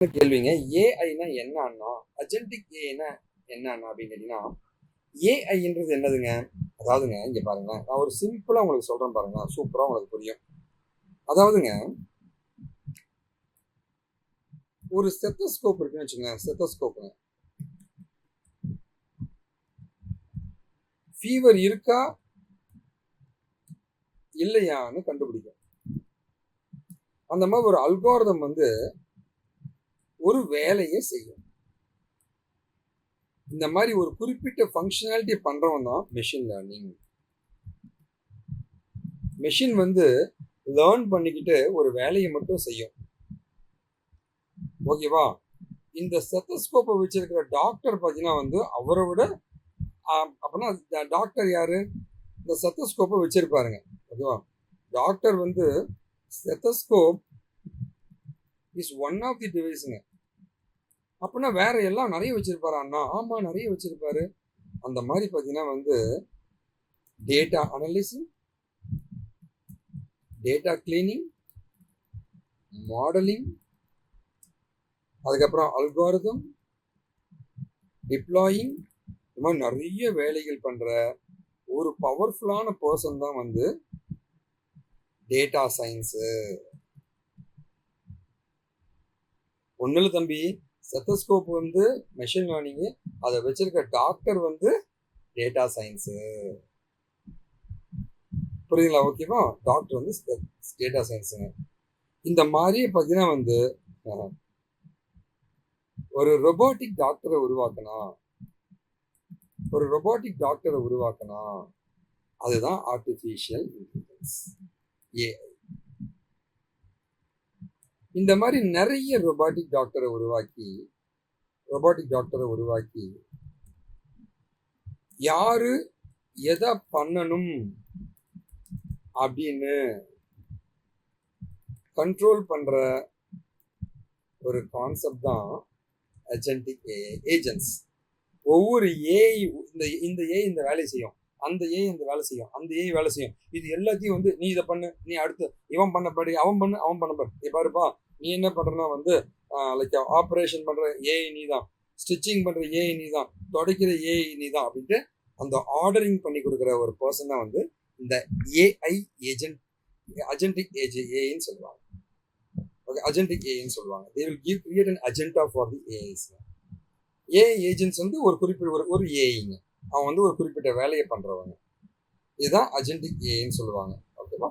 கேள்விங்க. ஏஐனா என்ன அண்ணா? அஜென்டிக் ஏஐனா என்ன அண்ணா அப்படின்னு கேட்டீங்கன்னா, ஏஐன்றது என்னதுங்க? அதாவதுங்க இங்க பாருங்க. நான் ஒரு சிம்பிளா உங்களுக்கு சொல்றேன் பாருங்க. சூப்பரா உங்களுக்கு புரியும். அதாவதுங்க, ஒரு ஸ்டெத்தோஸ்கோப் இருக்குன்னு வச்சுக்கோங்க. ஸ்டெத்தோஸ்கோப்புங்க. ஃபீவர் இருக்கா இல்லையான்னு கண்டுபிடிக்கும். அந்த மாதிரி ஒரு அல்காரிதம் வந்து ஒரு வேலையை செய்யும். இந்த மாதிரி ஒரு குறிப்பிட்ட ஃபங்க்ஷனாலிட்டி பண்றவன் தான் மெஷின் லேர்னிங். மெஷின் வந்து லேர்ன் பண்ணிக்கிட்டு ஒரு வேலையை மட்டும் செய்யும். ஓகேவா? இந்த ஸ்டெத்தோஸ்கோப்பை வச்சிருக்கிற டாக்டர் பார்த்தீங்கன்னா வந்து அவரை விட அப்படின்னா டாக்டர் யாரு? இந்த ஸ்டெத்தோஸ்கோப்பை வச்சிருப்பாருங்க. ஓகேவா? டாக்டர் வந்து stethoscope is one of the டிவைஸுங்க. அப்படின்னா வேற எல்லாம் நிறைய வச்சிருப்பாரு அண்ணா. ஆமா, நிறைய வச்சிருப்பாரு. அந்த மாதிரி பார்த்தீங்கன்னா வந்து டேட்டா அனலிசிங், டேட்டா கிளீனிங், மாடலிங், அதுக்கப்புறம் அல்காரிதம், டிப்ளாயிங், இந்த மாதிரி நிறைய வேலைகள் பண்ற ஒரு பவர்ஃபுல்லான பர்சன் தான் வந்து டேட்டா சயின்ஸு. ஒன்னுல தம்பி, ஸ்டெத்தோஸ்கோப் வந்து மெஷின் லேர்னிங்கு, அதை வச்சிருக்க டாக்டர் வந்து டேட்டா சயின்ஸு. புரியுதுங்களா? ஓகேவா? டாக்டர் வந்து டேட்டா சயின்ஸுங்க. இந்த மாதிரி பார்த்தீங்கன்னா வந்து ஒரு ரொபோட்டிக் டாக்டரை உருவாக்கினா அதுதான் ஆர்டிஃபிஷியல் இன்டெலிஜென்ஸ், ஏஐ. இந்த மாதிரி நிறைய ரொபோட்டிக் டாக்டரை உருவாக்கி யாரு எதை பண்ணணும் அப்படின்னு கண்ட்ரோல் பண்ற ஒரு கான்செப்ட் தான் அஜென்டிக் ஏஐ ஏஜென்ட்ஸ். ஒவ்வொரு ஏஐ இந்த ஏஐ இந்த வேலையை செய்யும், அந்த ஏஐ இந்த வேலை செய்யும், அந்த ஏஐ வேலை செய்யும். இது எல்லாத்தையும் வந்து நீ இதை பண்ணு, நீ அடுத்து இவன் பண்ணபடி அவன் பண்ண நீ பாருப்பா, நீ என்ன பண்றனா வந்து லைக் ஆப்ரேஷன் பண்ற ஏஐ நீ தான், ஸ்டிச்சிங் பண்ற ஏஐ நீ தான், துடைக்கிற ஏஐ நீ தான் அப்படின்ட்டு அந்த ஆர்டரிங் பண்ணி கொடுக்குற ஒரு பர்சன் தான் வந்து இந்த ஏஐ ஏஜென்ட், அஜென்டிக் ஏஐன்னு சொல்லுவாங்க. ஓகே, அஜென்டிக் ஏஐன்னு சொல்லுவாங்க. They will create an agenda for the AIs. AI agents வந்து ஒரு குறிப்பிட்ட ஒரு ஏஐங்க. அவன் வந்து ஒரு குறிப்பிட்ட வேலையை பண்றவங்க. இதுதான் அஜென்டிக் ஏஐன்னு சொல்லுவாங்க. ஓகேவா?